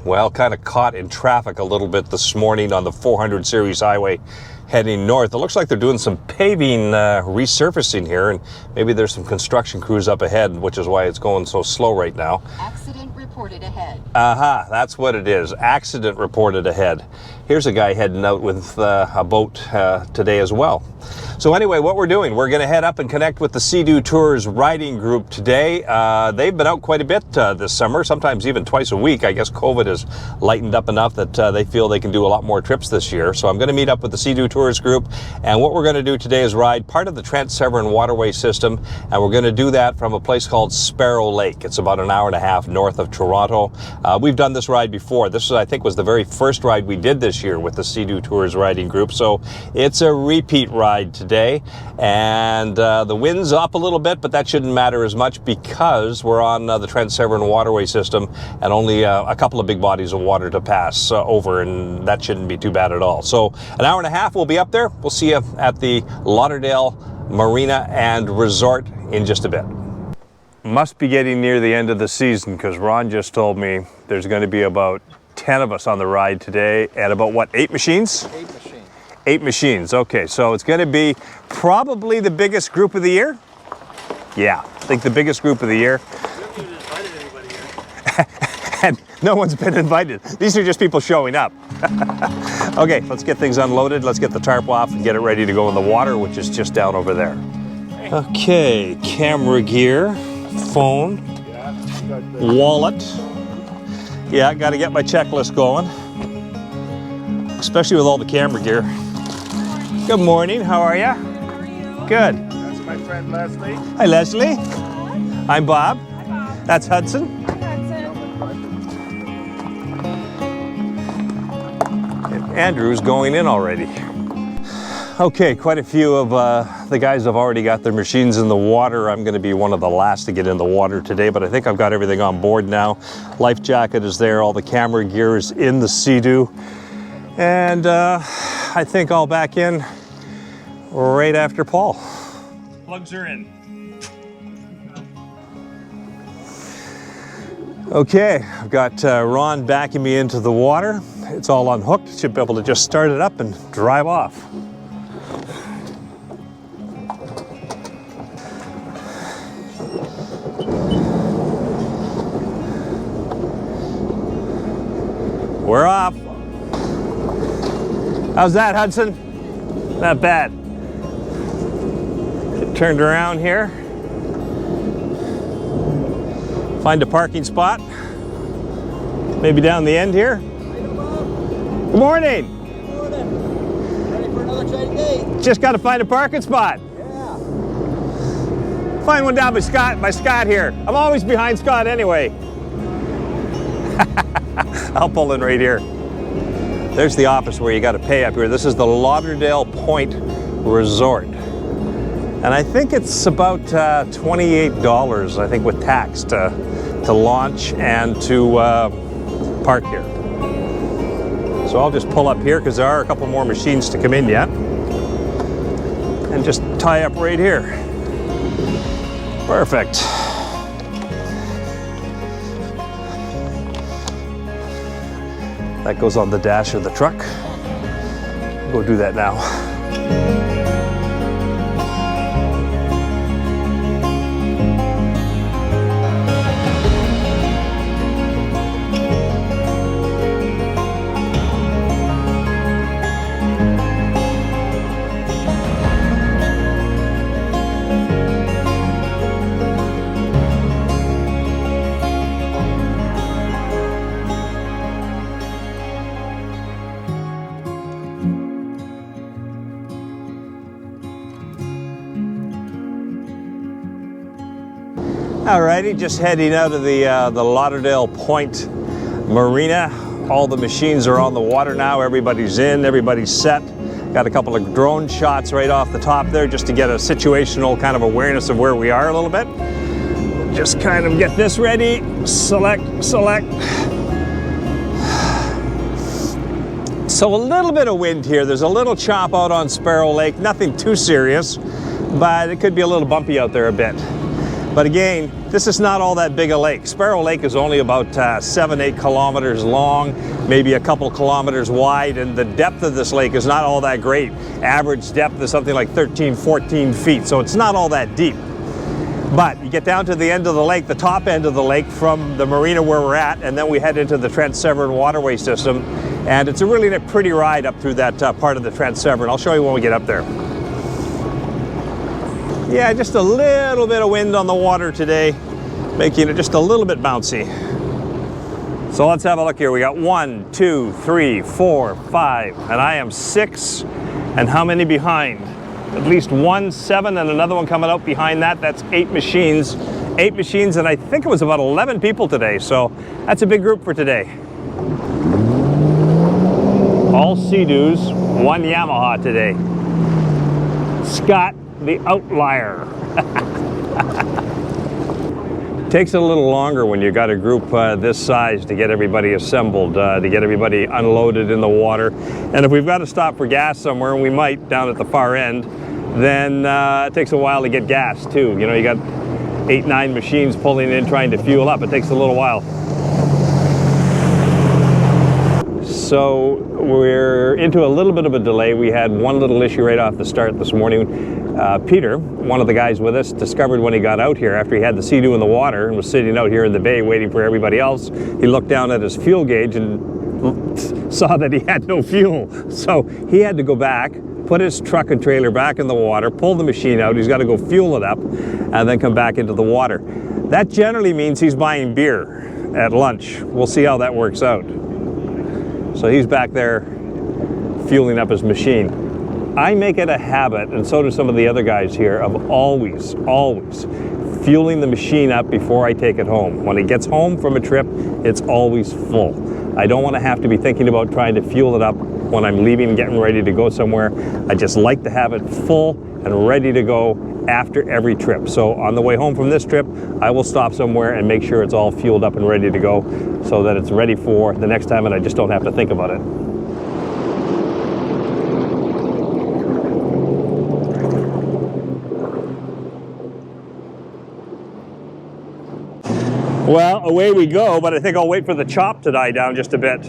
Well, kind of caught in traffic a little bit this morning on the 400 series highway heading north. It looks like they're doing some paving resurfacing here, and maybe there's some construction crews up ahead, which is why it's going so slow right now. Accident reported ahead. Aha, that's what it is. Accident reported ahead. Here's a guy heading out with a boat today as well. So anyway, what we're doing, we're going to head up and connect with the Sea-Doo Tours riding group today. They've been out quite a bit this summer, sometimes even twice a week. I guess COVID has lightened up enough that they feel they can do a lot more trips this year. So I'm going to meet up with the Sea-Doo Tours group, and what we're going to do today is ride part of the Trent-Severn waterway system, and we're going to do that from a place called Sparrow Lake. It's about an hour and a half north of Toronto. We've done this ride before. This, I think, was the very first ride we did this year with the Sea-Doo Tours riding group, so it's a repeat ride today. And the wind's up a little bit, but that shouldn't matter as much because we're on the Trent-Severn waterway system and only a couple of big bodies of water to pass over, and that shouldn't be too bad at all. So an hour and a half, we'll be up there. We'll see you at the Lauderdale Marina and Resort in just a bit. Must be getting near the end of the season because Ron just told me there's going to be about 10 of us on the ride today and about, what, 8 machines? 8 machines. 8 machines. Okay, so it's going to be probably the biggest group of the year. Yeah, I think the biggest group of the year. We haven't even invited anybody here. And no one's been invited. These are just people showing up. Okay, let's get things unloaded. Let's get the tarp off and get it ready to go in the water, which is just down over there. Okay, camera gear, phone, wallet. Yeah, got to get my checklist going, especially with all the camera gear. Good morning, how are you? How are you? Good. That's my friend Leslie. Hi, Leslie. I'm Bob. Hi, Bob. That's Hudson. Hi, Hudson. And Andrew's going in already. Okay, quite a few of the guys have already got their machines in the water. I'm going to be one of the last to get in the water today, but I think I've got everything on board now. Life jacket is there, all the camera gear is in the Sea-Doo. And I think I'll back in right after Paul. Plugs are in. Okay, I've got Ron backing me into the water. It's all unhooked. Should be able to just start it up and drive off. We're off. How's that, Hudson? Not bad. Get turned around here. Find a parking spot. Maybe down the end here. Good morning. Good morning. Ready for another exciting day? Just got to find a parking spot. Yeah. Find one down by Scott here. I'm always behind Scott anyway. I'll pull in right here. There's the office where you got to pay up here. This is the Lauderdale Point Resort. And I think it's about $28, I think, with tax to launch and to park here. So I'll just pull up here because there are a couple more machines to come in yet. And just tie up right here. Perfect. That goes on the dash of the truck. Go do that now. Alrighty, just heading out of the Lauderdale Point Marina. All the machines are on the water now. Everybody's in, everybody's set. Got a couple of drone shots right off the top there just to get a situational kind of awareness of where we are a little bit. Just kind of get this ready. Select. So a little bit of wind here. There's a little chop out on Sparrow Lake. Nothing too serious, but it could be a little bumpy out there a bit. But again, this is not all that big a lake. Sparrow Lake is only about 7-8 kilometers long, maybe a couple kilometers wide, and the depth of this lake is not all that great. Average depth is something like 13-14 feet, so it's not all that deep. But you get down to the end of the lake, the top end of the lake from the marina where we're at, and then we head into the Trent Severn waterway system, and it's a really pretty ride up through that part of the Trent Severn. I'll show you when we get up there. Yeah, just a little bit of wind on the water today, making it just a little bit bouncy. So let's have a look here. We got 1, 2, 3, 4, 5, and I am 6. And how many behind? At least 1, 7, and another one coming out behind that. That's 8 machines. 8 machines, and I think it was about 11 people today. So that's a big group for today. All Sea-Doos, 1 Yamaha today. Scott, the outlier. Takes a little longer when you got a group this size to get everybody assembled, to get everybody unloaded in the water. And if we've got to stop for gas somewhere, and we might down at the far end, then it takes a while to get gas too. You know, you got 8, 9 machines pulling in trying to fuel up. It takes a little while. So we're into a little bit of a delay. We had one little issue right off the start this morning. Peter, one of the guys with us, discovered when he got out here after he had the Sea-Doo in the water and was sitting out here in the bay waiting for everybody else, he looked down at his fuel gauge and saw that he had no fuel. So he had to go back, put his truck and trailer back in the water, pull the machine out. He's got to go fuel it up and then come back into the water. That generally means he's buying beer at lunch. We'll see how that works out. So he's back there fueling up his machine. I make it a habit, and so do some of the other guys here, of always fueling the machine up before I take it home. When it gets home from a trip, it's always full. I don't want to have to be thinking about trying to fuel it up when I'm leaving and getting ready to go somewhere. I just like to have it full and ready to go after every trip. So on the way home from this trip, I will stop somewhere and make sure it's all fueled up and ready to go so that it's ready for the next time and I just don't have to think about it. Well, away we go, but I think I'll wait for the chop to die down just a bit.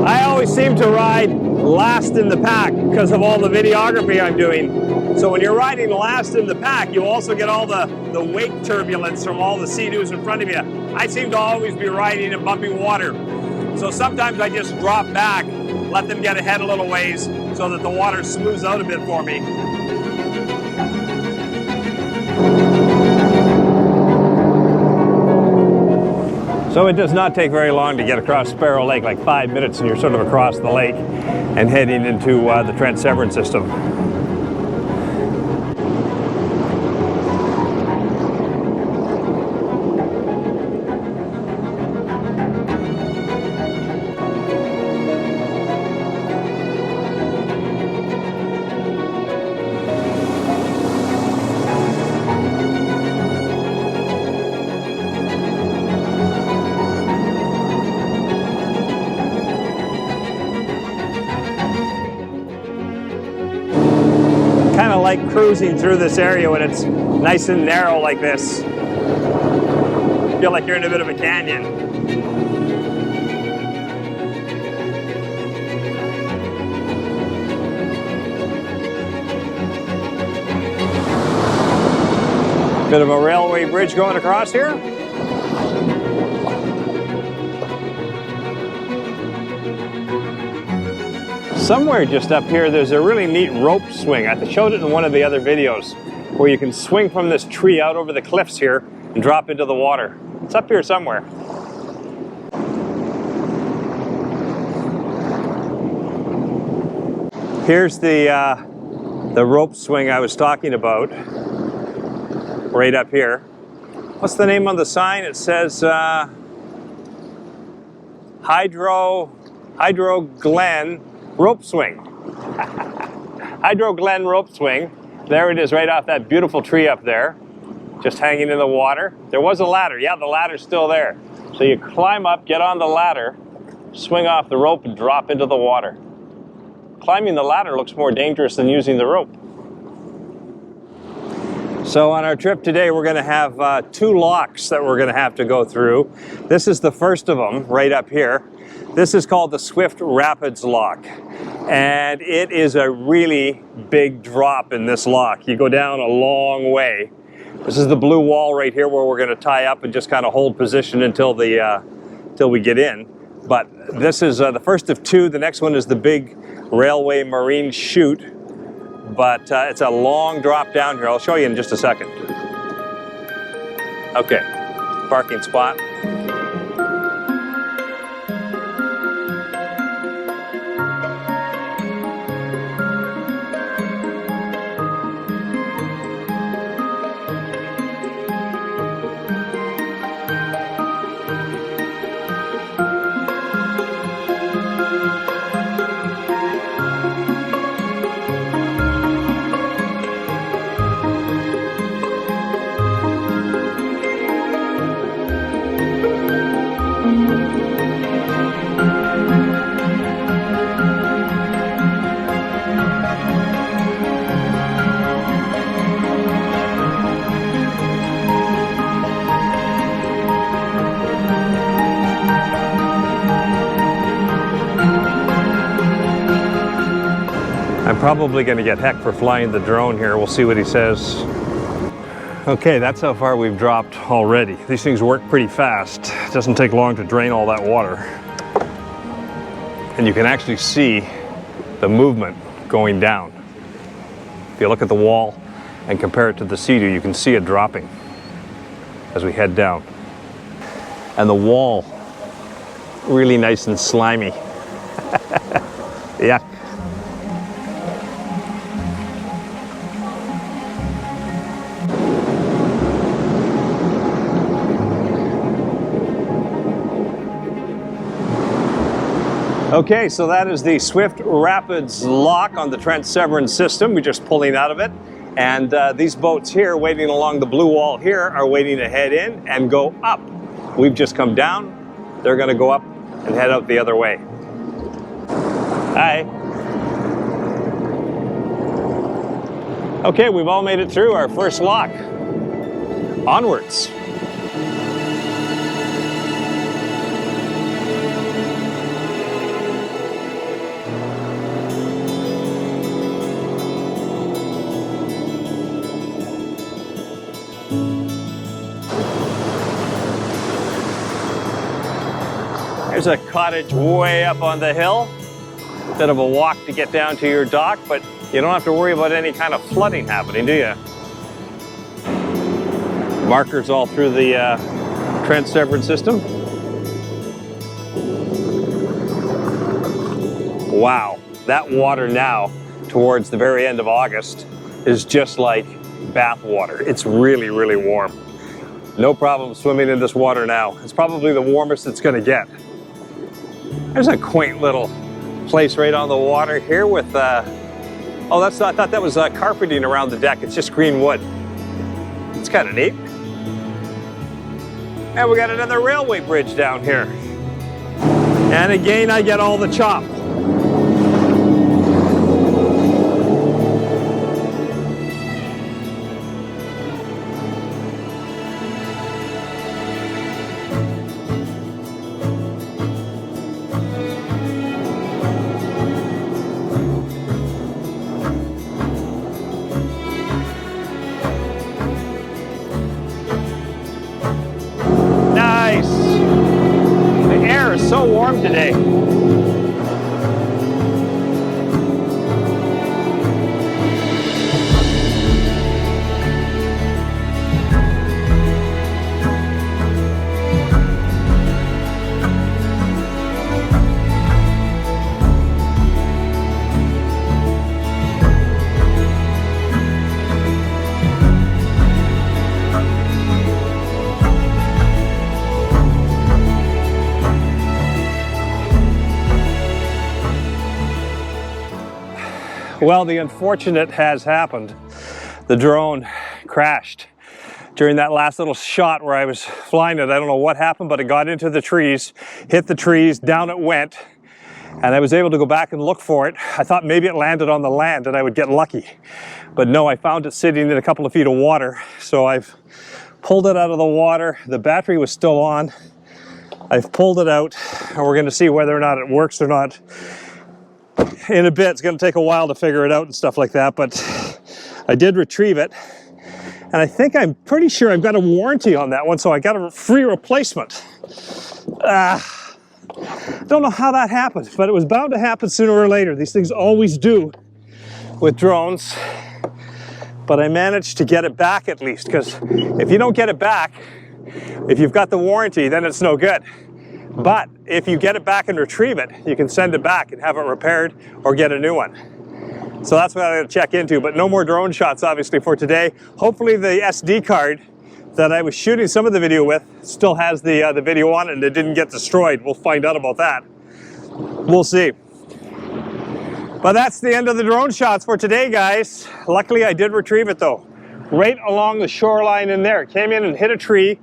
I always seem to ride last in the pack because of all the videography I'm doing. So when you're riding last in the pack, you also get all the weight turbulence from all the Sea-Doos in front of you. I seem to always be riding in bumpy water. So sometimes I just drop back, let them get ahead a little ways so that the water smooths out a bit for me. So it does not take very long to get across Sparrow Lake, like 5 minutes and you're sort of across the lake and heading into the Trent Severn system. Kind of like cruising through this area when it's nice and narrow like this. Feel like you're in a bit of a canyon. Bit of a railway bridge going across here. Somewhere just up here, there's a really neat rope swing. I showed it in one of the other videos where you can swing from this tree out over the cliffs here and drop into the water. It's up here somewhere. Here's the rope swing I was talking about, right up here. What's the name on the sign? It says Hydro Glen rope swing. Hydro Glen rope swing. There it is, right off that beautiful tree up there. just hanging in the water. There was a ladder. Yeah, the ladder's still there. So you climb up, get on the ladder, swing off the rope, and drop into the water. Climbing the ladder looks more dangerous than using the rope. So on our trip today, we're going to have 2 locks that we're going to have to go through. This is the first of them, right up here. This is called the Swift Rapids Lock, and it is a really big drop in this lock. You go down a long way. This is the blue wall right here where we're going to tie up and just kind of hold position until we get in. But this is the first of 2. The next one is the big railway marine chute, but it's a long drop down here. I'll show you in just a second. Okay, parking spot. I'm probably going to get heck for flying the drone here. We'll see what he says. Okay, that's how far we've dropped already. These things work pretty fast. It doesn't take long to drain all that water. And you can actually see the movement going down. If you look at the wall and compare it to the Sea-Doo, you can see it dropping as we head down. And the wall, really nice and slimy. Yeah. Okay, so that is the Swift Rapids lock on the Trent Severn system. We're just pulling out of it. And these boats here, waiting along the blue wall here, are waiting to head in and go up. We've just come down. They're going to go up and head out the other way. Hi. Okay, we've all made it through our first lock. Onwards. There's a cottage way up on the hill. Bit of a walk to get down to your dock, but you don't have to worry about any kind of flooding happening, do you? Markers all through the Trent Severn system. Wow, that water now, towards the very end of August, is just like bath water. It's really, really warm. No problem swimming in this water now. It's probably the warmest it's going to get. There's a quaint little place right on the water here with, oh, I thought that was carpeting around the deck. It's just green wood. It's kind of neat. And we got another railway bridge down here. And again, I get all the chop. So warm today. Well, the unfortunate has happened. The drone crashed during that last little shot where I was flying it. I don't know what happened, but it got into the trees, hit the trees, down it went, and I was able to go back and look for it. I thought maybe it landed on the land and I would get lucky. But no, I found it sitting in a couple of feet of water. So I've pulled it out of the water. The battery was still on. I've pulled it out, and we're gonna see whether or not it works or not in a bit. It's gonna take a while to figure it out and stuff like that, but I did retrieve it. And I think I'm pretty sure I've got a warranty on that one, so I got a free replacement. Don't know how that happened, but it was bound to happen sooner or later. These things always do with drones. But I managed to get it back at least, because if you don't get it back, if you've got the warranty, then it's no good. But if you get it back and retrieve it, you can send it back and have it repaired or get a new one. So that's what I'm going to check into, but no more drone shots obviously for today. Hopefully the SD card that I was shooting some of the video with still has the video on it and it didn't get destroyed. We'll find out about that. We'll see. But that's the end of the drone shots for today, guys. Luckily I did retrieve it though, right along the shoreline in there. It came in and hit a tree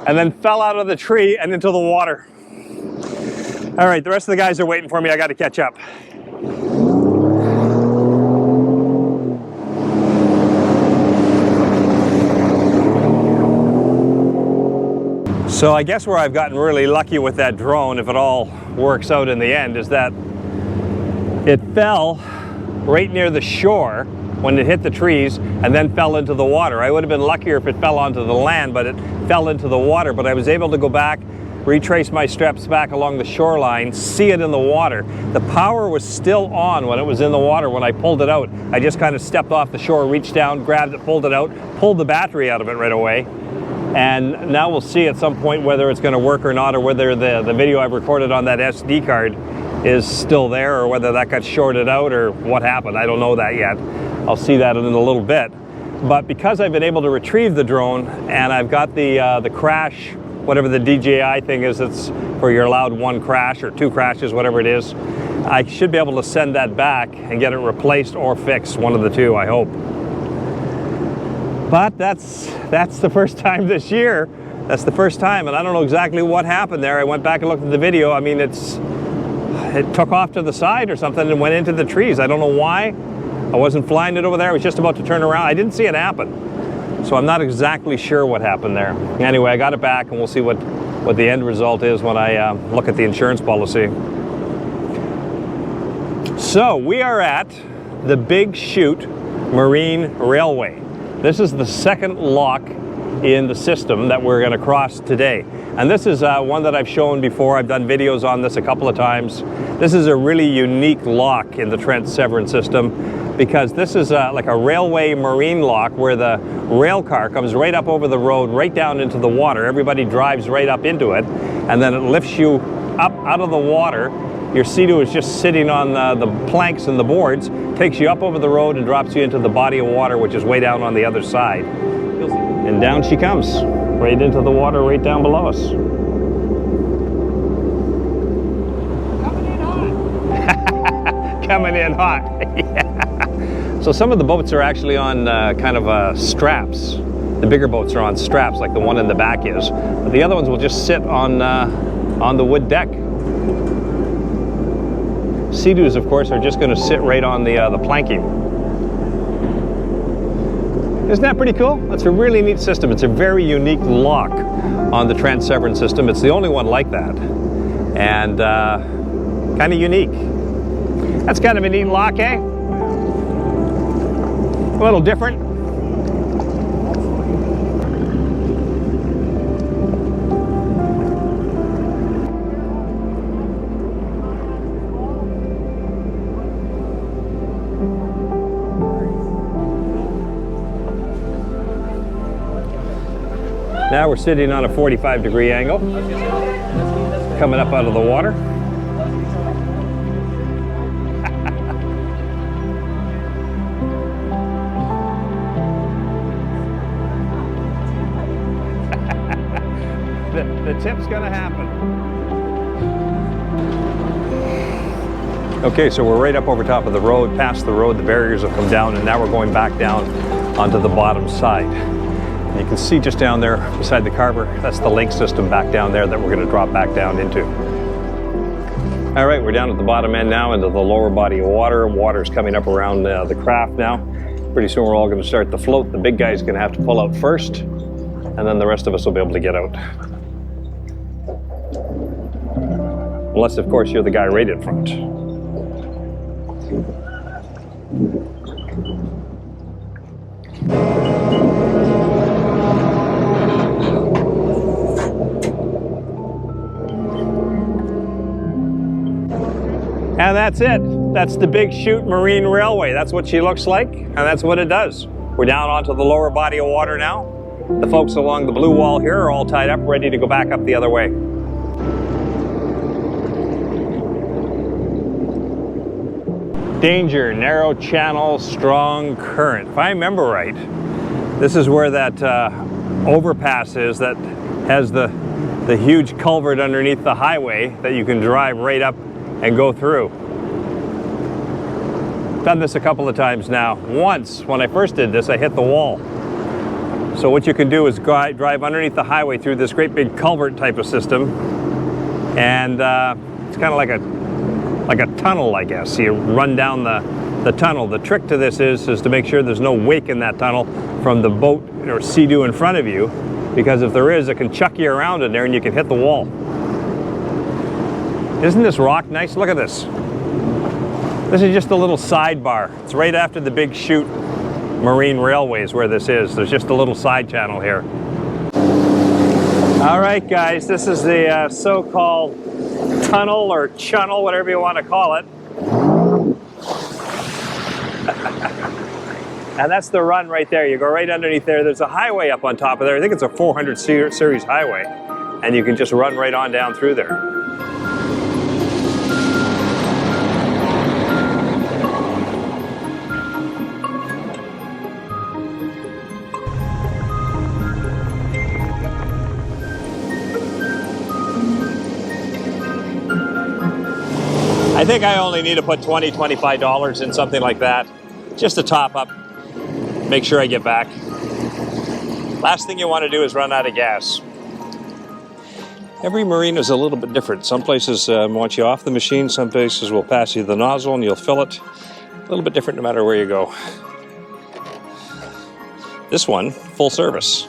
and then fell out of the tree and into the water. All right, the rest of the guys are waiting for me. I got to catch up. So I guess where I've gotten really lucky with that drone, if it all works out in the end, is that it fell right near the shore when it hit the trees and then fell into the water. I would have been luckier if it fell onto the land, but it fell into the water. But I was able to go back, retrace my steps back along the shoreline, see it in the water. The power was still on when it was in the water when I pulled it out. I just kind of stepped off the shore, reached down, grabbed it, pulled it out, pulled the battery out of it right away. And now we'll see at some point whether it's going to work or not, or whether the video I've recorded on that SD card is still there, or whether that got shorted out or what happened. I don't know that yet. I'll see that in a little bit. But because I've been able to retrieve the drone and I've got the crash, whatever the DJI thing is, it's where you're allowed one crash or two crashes, whatever it is, I should be able to send that back and get it replaced or fixed, one of the two, I hope. But that's the first time this year. That's the first time, and I don't know exactly what happened there. I went back and looked at the video. I mean, it took off to the side or something and went into the trees. I don't know why. I wasn't flying it over there. I was just about to turn around. I didn't see it happen. So I'm not exactly sure what happened there. Anyway, I got it back, and we'll see what the end result is when I look at the insurance policy. So we are at the Big Chute Marine Railway. This is the second lock in the system that we're going to cross today. And this is one that I've shown before. I've done videos on this a couple of times. This is a really unique lock in the Trent Severn system, because this is like a railway marine lock where the rail car comes right up over the road, right down into the water. Everybody drives right up into it, and then it lifts you up out of the water. Your Sea-Doo is just sitting on the planks and the boards, takes you up over the road and drops you into the body of water, which is way down on the other side. And down she comes, right into the water, right down below us. Coming in hot. Yeah. So some of the boats are actually on kind of straps. The bigger boats are on straps, like the one in the back is. But the other ones will just sit on the wood deck. Sea-Doos, of course, are just going to sit right on the planking. Isn't that pretty cool? That's a really neat system. It's a very unique lock on the Trent Severn system. It's the only one like that, and kind of unique. That's kind of a neat lock, eh? A little different. Now we're sitting on a 45-degree angle, coming up out of the water. the tip's gonna happen. Okay, so we're right up over top of the road, past the road, the barriers have come down, and now we're going back down onto the bottom side. You can see just down there beside the carver, that's the link system back down there that we're going to drop back down into. All right, we're down at the bottom end now into the lower body of water. Water's coming up around the craft now. Pretty soon we're all going to start to float. The big guy's going to have to pull out first, and then the rest of us will be able to get out. Unless, of course, you're the guy right in front. And that's it. That's the big Chute Marine Railway. That's what she looks like, and that's what it does. We're down onto the lower body of water now. The folks along the blue wall here are all tied up, ready to go back up the other way. Danger, narrow channel, strong current. If I remember right, this is where that overpass is that has the huge culvert underneath the highway that you can drive right up and go through. Done this a couple of times now. Once, when I first did this, I hit the wall. So what you can do is drive underneath the highway through this great big culvert type of system, and it's kind of like a tunnel, I guess. You run down the tunnel. The trick to this is to make sure there's no wake in that tunnel from the boat or sea-doo in front of you, because if there is, it can chuck you around in there and you can hit the wall. Isn't this rock nice? Look at this. This is just a little sidebar. It's right after the big Chute Marine Railways where this is. There's just a little side channel here. All right, guys, this is the so-called tunnel or chunnel, whatever you want to call it. And that's the run right there. You go right underneath there. There's a highway up on top of there. I think it's a 400 series highway. And you can just run right on down through there. I think I only need to put $20, $25 in something like that, just to top up, make sure I get back. Last thing you want to do is run out of gas. Every marina is a little bit different. Some places want you off the machine, some places will pass you the nozzle and you'll fill it. A little bit different no matter where you go. This one, full service.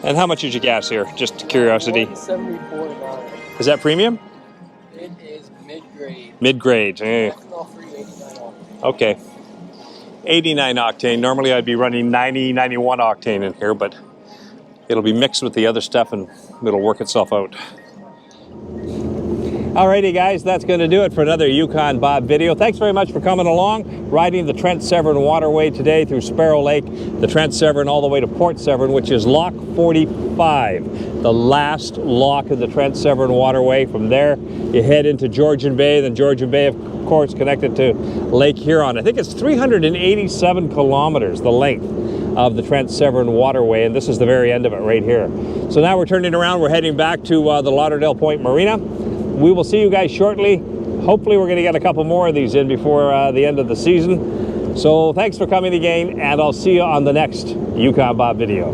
And how much is your gas here? Just curiosity. $174. Is that premium? It is mid-grade. Mid-grade. Ethanol free, 89 octane. Okay. 89 octane. Normally I'd be running 90, 91 octane in here, but it'll be mixed with the other stuff and it'll work itself out. Alrighty guys, that's going to do it for another Yukon Bob video. Thanks very much for coming along, riding the Trent Severn Waterway today through Sparrow Lake, the Trent Severn all the way to Port Severn, which is Lock 45, the last lock of the Trent Severn Waterway. From there, you head into Georgian Bay, then Georgian Bay, of course, connected to Lake Huron. I think it's 387 kilometers, the length of the Trent Severn Waterway, and this is the very end of it right here. So now we're turning around, we're heading back to the Lauderdale Point Marina. We will see you guys shortly. Hopefully we're going to get a couple more of these in before the end of the season. So thanks for coming again, and I'll see you on the next Yukon Bob video.